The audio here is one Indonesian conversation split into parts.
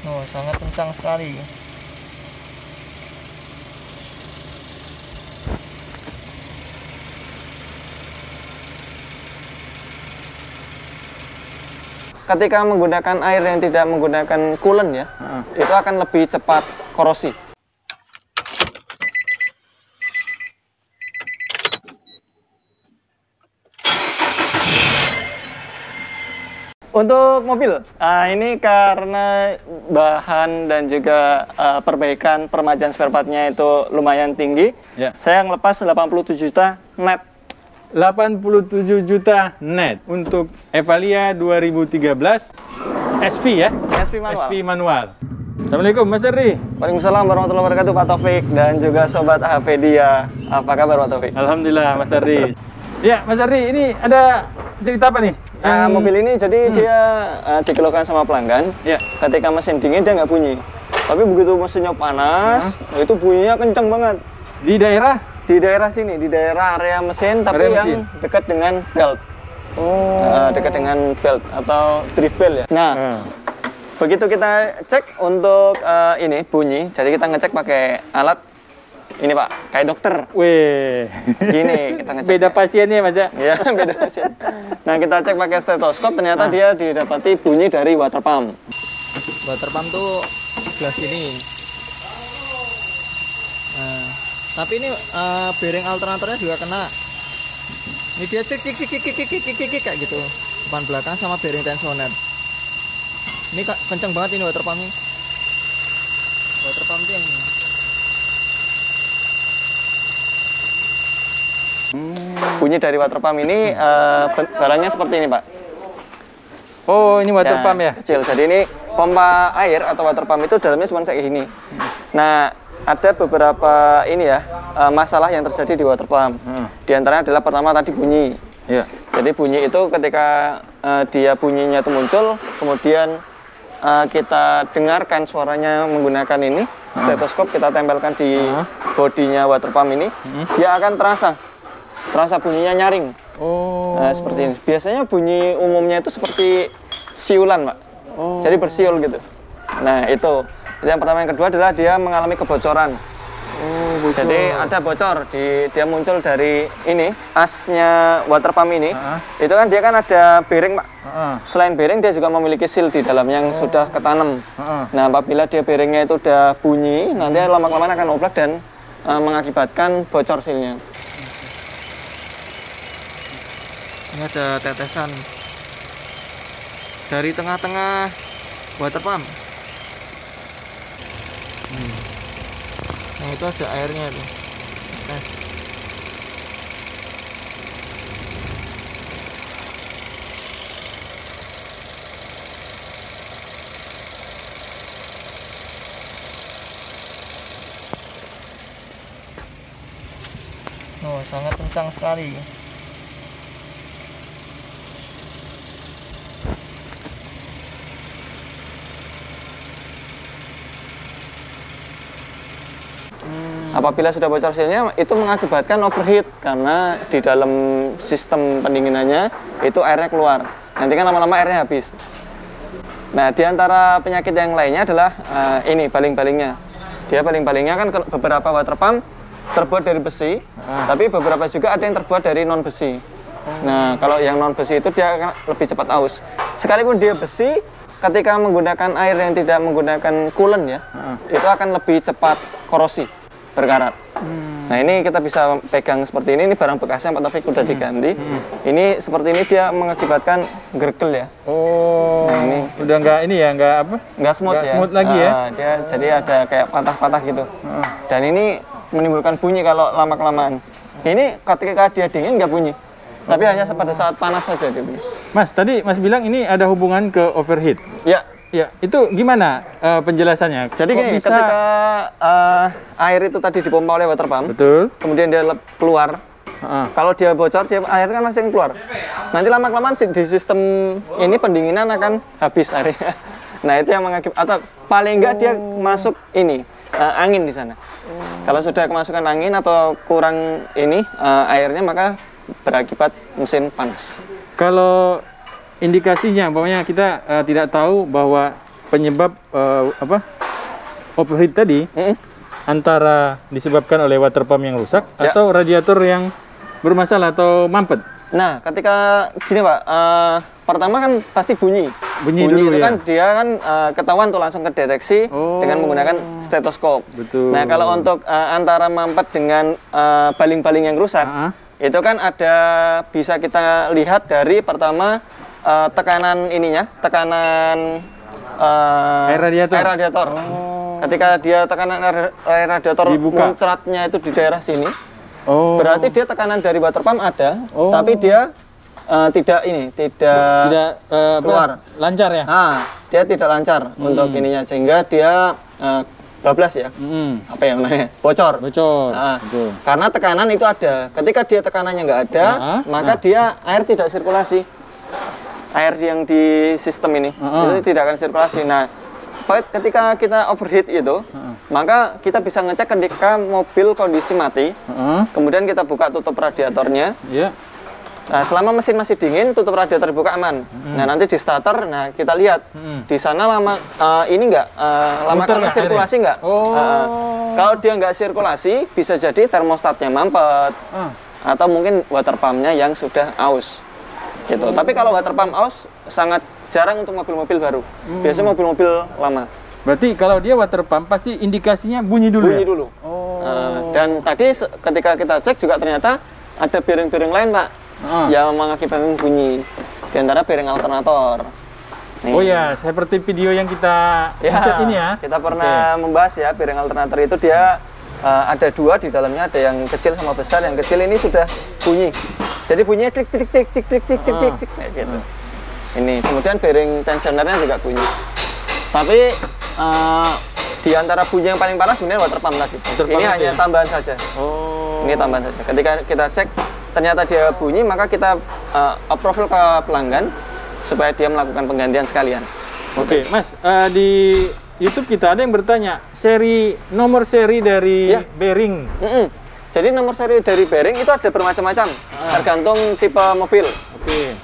Oh, sangat kencang sekali. Ketika menggunakan air yang tidak menggunakan coolant ya, itu akan lebih cepat korosi. Untuk mobil, ini karena bahan dan juga perbaikan permajaan spare partnya itu lumayan tinggi, Ya. saya ngelepas 87 juta net. 87 juta net untuk Evalia 2013 SP ya? SP manual. SP manual. Assalamualaikum Mas Ardi. Waalaikumsalam warahmatullahi wabarakatuh Pak Taufik dan juga Sobat Ahpedia. Apa kabar Pak Taufik? Alhamdulillah Mas Ardi. Ya Mas Ardi, ini ada cerita apa nih? Mobil ini jadi dia dikeluhkan sama pelanggan. Ya. Ketika mesin dingin dia nggak bunyi. Tapi begitu mesinnya panas, itu bunyinya kencang banget. Di daerah? Di daerah sini, di daerah area mesin, tapi Area yang mesin. dekat dengan belt. Dekat dengan belt atau drift belt ya. Nah, begitu kita cek untuk ini bunyi, jadi kita ngecek pakai alat ini Pak, kayak dokter. Weh. Gini kita ngecek. Beda pasiennya Mas ya? Ya, beda pasien. Nah, kita cek pakai stetoskop, ternyata dia didapati bunyi dari water pump. Water pump tuh sebelah sini. Nah, tapi ini bearing alternatornya juga kena. Ini dia cik kayak gitu. Depan belakang sama bearing tensioner. Ini kenceng banget ini water pumpnya. Water pump tuh yang ini. Bunyi dari water pump ini barangnya seperti ini Pak. Oh, ini water pump ya? Kecil. Jadi ini pompa air atau water pump itu dalamnya cuma kayak gini. Nah, ada beberapa ini ya masalah yang terjadi di water pump. Di antaranya adalah pertama tadi bunyi. Ya. Jadi bunyi itu ketika dia bunyinya itu muncul, kemudian kita dengarkan suaranya menggunakan ini stetoskop, kita tempelkan di bodinya water pump ini, dia akan terasa bunyinya nyaring. Oh. Nah, seperti ini. Biasanya bunyi umumnya itu seperti siulan, Pak. Jadi bersiul gitu. Nah, itu. Yang pertama, yang kedua adalah dia mengalami kebocoran. Jadi ada bocor dia muncul dari ini asnya water pump ini. Itu kan dia kan ada bearing, Pak. Selain bearing dia juga memiliki seal di dalam yang sudah ketanam. Nah, apabila dia bearingnya itu udah bunyi, nanti lama-kelamaan akan oblak dan mengakibatkan bocor sealnya. Ini ada tetesan dari tengah-tengah water pump. Nah, itu ada airnya tuh. Tes. Oh, sangat kencang sekali. Apabila sudah bocor sealnya, itu mengakibatkan overheat karena di dalam sistem pendinginannya itu airnya keluar. Nanti kan lama-lama airnya habis. Nah, di antara penyakit yang lainnya adalah ini baling-balingnya. Dia baling-balingnya kan beberapa water pump terbuat dari besi, tapi beberapa juga ada yang terbuat dari non besi. Nah, kalau yang non besi itu dia akan lebih cepat aus. Sekalipun dia besi, ketika menggunakan air yang tidak menggunakan coolant ya, itu akan lebih cepat korosi, berkarat. Nah, ini kita bisa pegang seperti ini barang bekasnya Pak Taufik udah diganti. Ini seperti ini dia mengakibatkan gergel ya. Oh, nah, ini udah nggak ini ya, nggak apa? Nggak smooth nggak ya. Smooth lagi ya. Dia jadi ada kayak patah-patah gitu. Dan ini menimbulkan bunyi kalau lama kelamaan. Ini ketika dia dingin nggak bunyi, tapi hanya pada saat panas saja dia bunyi. Mas, tadi Mas bilang ini ada hubungan ke overheat. Ya. Ya, itu gimana penjelasannya? Jadi gini, bisa... ketika air itu tadi dipompa oleh water pump, betul, kemudian dia keluar. Kalau dia bocor, air kan masih keluar. Nanti lama-kelamaan di sistem ini pendinginan akan habis airnya. Nah, itu yang mengakibatkan, atau paling enggak dia masuk ini angin di sana. Kalau sudah kemasukan angin atau kurang ini airnya, maka berakibat mesin panas. Kalau indikasinya, pokoknya kita tidak tahu bahwa penyebab overheat tadi antara disebabkan oleh water pump yang rusak atau radiator yang bermasalah atau mampet? Nah, ketika gini Pak, pertama kan pasti bunyi. Bunyi dulu itu ya? kan dia kan ketahuan tuh langsung kedeteksi dengan menggunakan stetoskop. Betul. Nah, kalau untuk antara mampet dengan baling-baling yang rusak, itu kan ada bisa kita lihat dari pertama tekanan ininya, tekanan air radiator. Ketika dia tekanan air radiator muncratnya itu di daerah sini, berarti dia tekanan dari water pump ada, tapi dia tidak keluar lancar ya? Dia tidak lancar untuk ininya, sehingga dia bablas ya, apa yang namanya bocor. Betul. Karena tekanan itu ada. Ketika dia tekanannya nggak ada, maka dia air tidak sirkulasi. Air yang di sistem ini itu tidak akan sirkulasi. Nah, ketika kita overheat itu, maka kita bisa ngecek ketika mobil kondisi mati, kemudian kita buka tutup radiatornya. Nah, selama mesin masih dingin, tutup radiator dibuka aman. Nah, nanti di starter, nah kita lihat di sana lama ini nggak lama sirkulasi nggak. Kalau dia nggak sirkulasi, bisa jadi termostatnya mampet atau mungkin water pumpnya yang sudah aus. Gitu. Tapi kalau water pump aus sangat jarang untuk mobil-mobil baru. Biasanya mobil-mobil lama. Berarti kalau dia water pump pasti indikasinya bunyi dulu. Bunyi dulu. Dan tadi ketika kita cek juga ternyata ada bearing-bearing lain Pak yang mengakibatkan bunyi. Di antara bearing alternator. Nih. Oh ya, seperti video yang kita lihat ini ya. Kita pernah membahas ya, bearing alternator itu dia ada dua di dalamnya, ada yang kecil sama besar. Yang kecil ini sudah bunyi. Jadi bunyinya cik kayak gitu. Ini kemudian bearing tensionernya juga bunyi. Tapi di antara bunyi yang paling parah sebenarnya water pump tadi. Ini hanya tambahan saja. Ini tambahan saja. Ketika kita cek ternyata dia bunyi, maka kita approval ke pelanggan supaya dia melakukan penggantian sekalian. Oke, Mas, di YouTube kita ada yang bertanya nomor seri dari bearing. Jadi nomor seri dari bearing itu ada bermacam-macam, tergantung tipe mobil.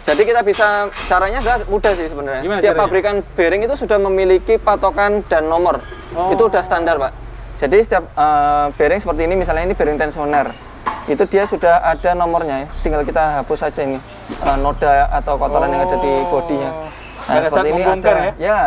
Jadi kita bisa, caranya mudah sih sebenarnya. Tiap pabrikan bearing itu sudah memiliki patokan dan nomor. Itu udah standar Pak. Jadi setiap bearing seperti ini, misalnya ini bearing tensioner, itu dia sudah ada nomornya ya. Tinggal kita hapus saja ini noda atau kotoran yang ada di bodinya. Nah, seperti ini ada ya.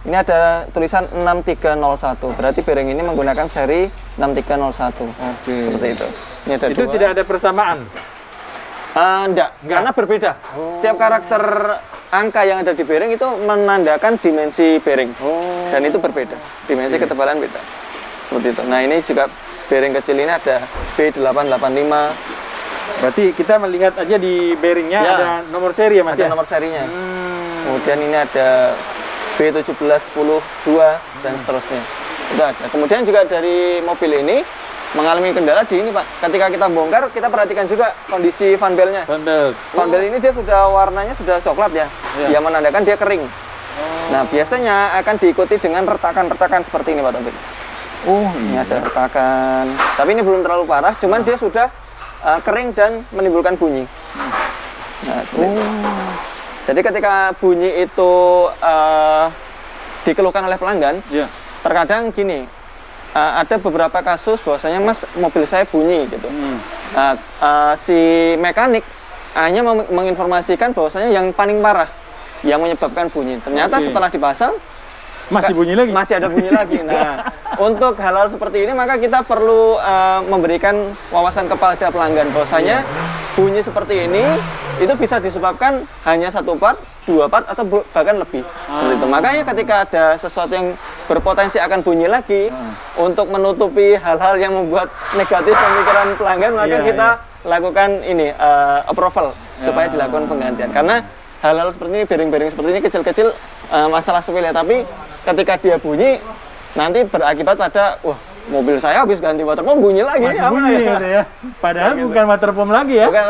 Ini ada tulisan 6301. Berarti bearing ini menggunakan seri 6301. Seperti itu. Ini ada itu tidak ada persamaan. Enggak, karena berbeda. Setiap karakter angka yang ada di bearing itu menandakan dimensi bearing. Dan itu berbeda. Dimensi ketebalan beda. Seperti itu. Nah, ini juga bearing kecil ini ada B885. Berarti kita melihat aja di bearingnya ada nomor seri ya Mas? Ada nomor serinya. Kemudian ini ada B1710-2 dan seterusnya. Itu ada. Kemudian juga dari mobil ini mengalami kendala di ini Pak. Ketika kita bongkar, kita perhatikan juga kondisi fan bell-nya. Fan bell ini dia sudah warnanya sudah coklat ya. Yang menandakan dia kering. Nah, biasanya akan diikuti dengan retakan-retakan seperti ini Pak Taufik. Ini ada retakan. Tapi ini belum terlalu parah, cuman dia sudah kering dan menimbulkan bunyi. Nah, jadi ketika bunyi itu dikeluhkan oleh pelanggan, terkadang gini, ada beberapa kasus bahwasanya Mas, mobil saya bunyi gitu. Si mekanik hanya menginformasikan bahwasanya yang paling parah yang menyebabkan bunyi. Ternyata setelah dipasang masih bunyi lagi. Masih ada bunyi lagi. Nah, untuk hal-hal seperti ini maka kita perlu memberikan wawasan kepada pelanggan bahwasanya bunyi seperti ini itu bisa disebabkan hanya satu part, dua part, atau bahkan lebih. Seperti itu. Makanya ketika ada sesuatu yang berpotensi akan bunyi lagi, untuk menutupi hal-hal yang membuat negatif pemikiran pelanggan, maka kita lakukan ini approval supaya dilakukan penggantian. Karena hal-hal seperti ini, bearing-bearing seperti ini kecil-kecil masalah sepele, tapi ketika dia bunyi nanti berakibat pada mobil saya habis ganti water pump bunyi lagi. Bunyi gitu ya. Padahal bukan water pump lagi ya. Bukan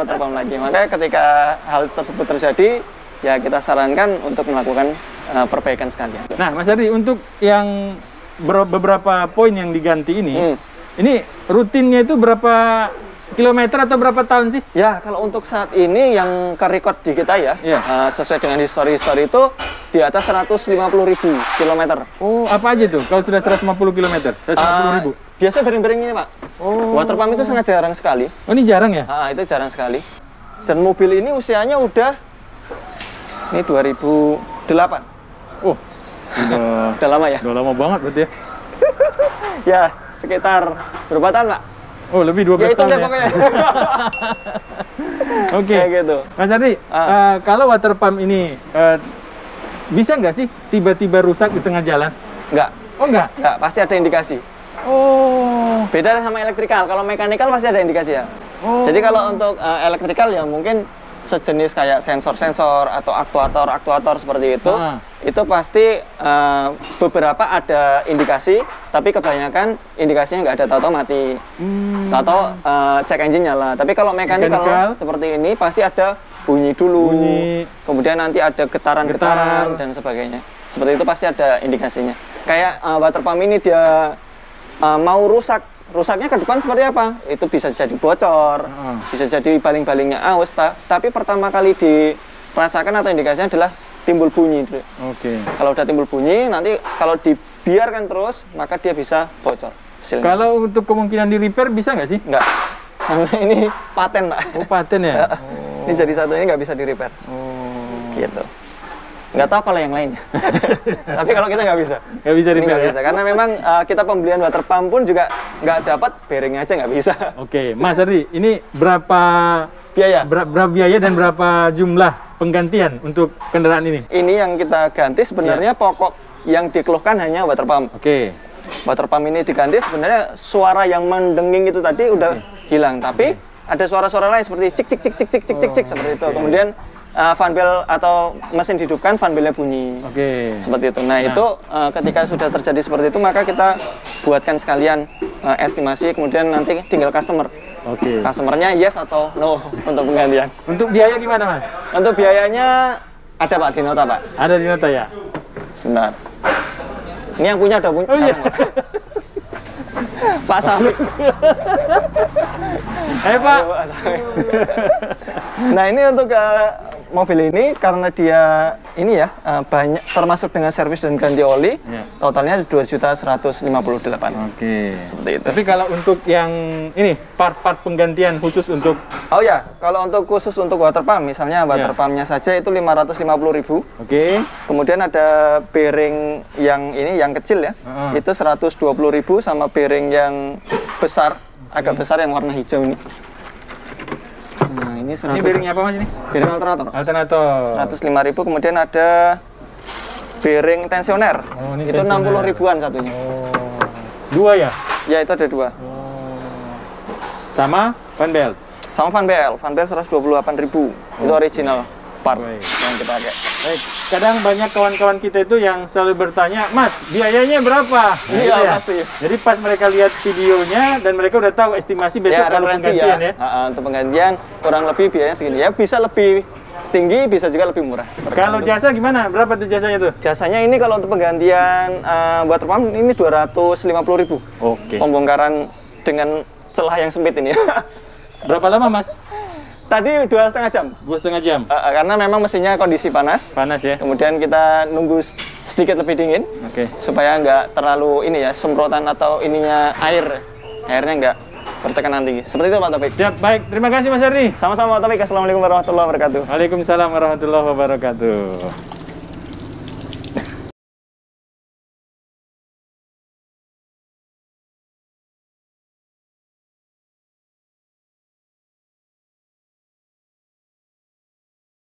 water pump lagi. Makanya ketika hal tersebut terjadi, ya kita sarankan untuk melakukan perbaikan sekalian. Nah, Mas Ardi, untuk yang beberapa poin yang diganti ini rutinnya itu berapa kilometer atau berapa tahun sih? Ya, kalau untuk saat ini yang ke record di kita ya, sesuai dengan history itu di atas 150.000 kilometer. Oh, apa aja tuh? Kalau sudah 150 km, 150.000. Biasa bearing-bearing ini, Pak. Oh. Water pump itu sangat jarang sekali. Oh, ini jarang ya? Itu jarang sekali. Dan mobil ini usianya udah ini 2008. Oh, Udah lama ya? udah lama banget berarti ya? Ya, sekitar berapa tahun, Pak? Oh, lebih 12 Ya itu tahun deh ya? pokoknya. Oke. Kayak gitu. Mas Ardi, kalau water pump ini bisa nggak sih tiba-tiba rusak di tengah jalan? Enggak, Oh, nggak? enggak, pasti ada indikasi. Oh. Beda sama elektrikal. Kalau mekanikal pasti ada indikasi ya. Oh. Jadi kalau untuk elektrikal ya mungkin sejenis kayak sensor-sensor atau aktuator seperti itu, itu pasti beberapa ada indikasi, tapi kebanyakan indikasinya nggak ada, tahu-tahu mati, tahu-tahu cek engine nyala. Tapi kalau mekanikal seperti ini pasti ada bunyi dulu, kemudian nanti ada getaran-getaran dan sebagainya. Seperti itu pasti ada indikasinya. Kayak water pump ini dia mau rusak. Rusaknya ke depan seperti apa? Itu bisa jadi bocor, bisa jadi baling-balingnya aus, tapi pertama kali dirasakan atau indikasinya adalah timbul bunyi. Oke. Kalau udah timbul bunyi, nanti kalau dibiarkan terus, maka dia bisa bocor. Hasilnya. Kalau untuk kemungkinan di repair bisa nggak sih? Enggak. Karena ini paten, Pak. Oh, paten ya? Ini jadi satu ini nggak bisa di repair. Gitu. Nggak tahu kalau yang lainnya. Tapi kalau kita nggak bisa. Nggak bisa repair ya? Bisa. Karena memang kita pembelian water pump pun juga nggak dapat, bearingnya aja nggak bisa. Oke, Mas Ardi, ini berapa Biaya? Berapa biaya dan berapa jumlah penggantian untuk kendaraan ini? Ini yang kita ganti sebenarnya pokok yang dikeluhkan hanya water pump. Oke. Water pump ini diganti sebenarnya suara yang mendenging itu tadi udah hilang, tapi ada suara-suara lain seperti cik cik cik cik cik cik cik cik seperti itu. Kemudian fan bell atau mesin dihidupkan, fan bellnya bunyi. Seperti itu. Nah, itu ketika sudah terjadi seperti itu, maka kita buatkan sekalian estimasi, kemudian nanti tinggal customer. Customernya yes atau no untuk penggantian. Untuk biaya gimana, Mas? Untuk biayanya ada, Pak, di nota, Pak. Ada di nota ya? Sebentar. Ini yang punya udah punya. Oh iya. Pak Sami. Pak. Nah, ini untuk mobil ini karena dia ini ya banyak termasuk dengan servis dan ganti oli, totalnya 2.158.000. Seperti itu. Tapi kalau untuk yang ini part-part penggantian khusus untuk kalau untuk khusus untuk water pump, misalnya water pumpnya saja itu 550.000. Kemudian ada bearing yang ini yang kecil ya, itu 120.000 sama bearing yang besar, agak besar yang warna hijau ini. Nah, ini bearingnya apa, Mas, ini? Bearing alternator. 105.000. Kemudian ada bearing tensioner. Itu 60.000-an satunya. Dua ya? Ya, itu ada dua. Sama fan bell? Sama fan bell. Fan bell 128.000. Itu original part yang kita pakai. Baik. Kadang banyak kawan-kawan kita itu yang selalu bertanya, Mas, biayanya berapa? Iya, pasti. Jadi pas mereka lihat videonya dan mereka udah tahu estimasi besok kalau penggantian ya. Untuk penggantian kurang lebih biayanya segini. Ya bisa lebih tinggi, bisa juga lebih murah. Kalau jasa gimana? Berapa tuh jasanya tuh? Jasanya ini kalau untuk penggantian water pump ini 250.000. Pembongkaran dengan celah yang sempit ini. Berapa lama, Mas? Tadi 2,5 jam. 2,5 jam? Karena memang mesinnya kondisi panas. Panas ya? Kemudian kita nunggu sedikit lebih dingin. Supaya nggak terlalu ini ya, semprotan atau ininya airnya nggak bertekanan tinggi. Seperti itu, Pak Taufik. Siap, baik. Terima kasih, Mas Ardi. Sama-sama, Pak Taufik. Assalamualaikum warahmatullahi wabarakatuh. Waalaikumsalam warahmatullahi wabarakatuh.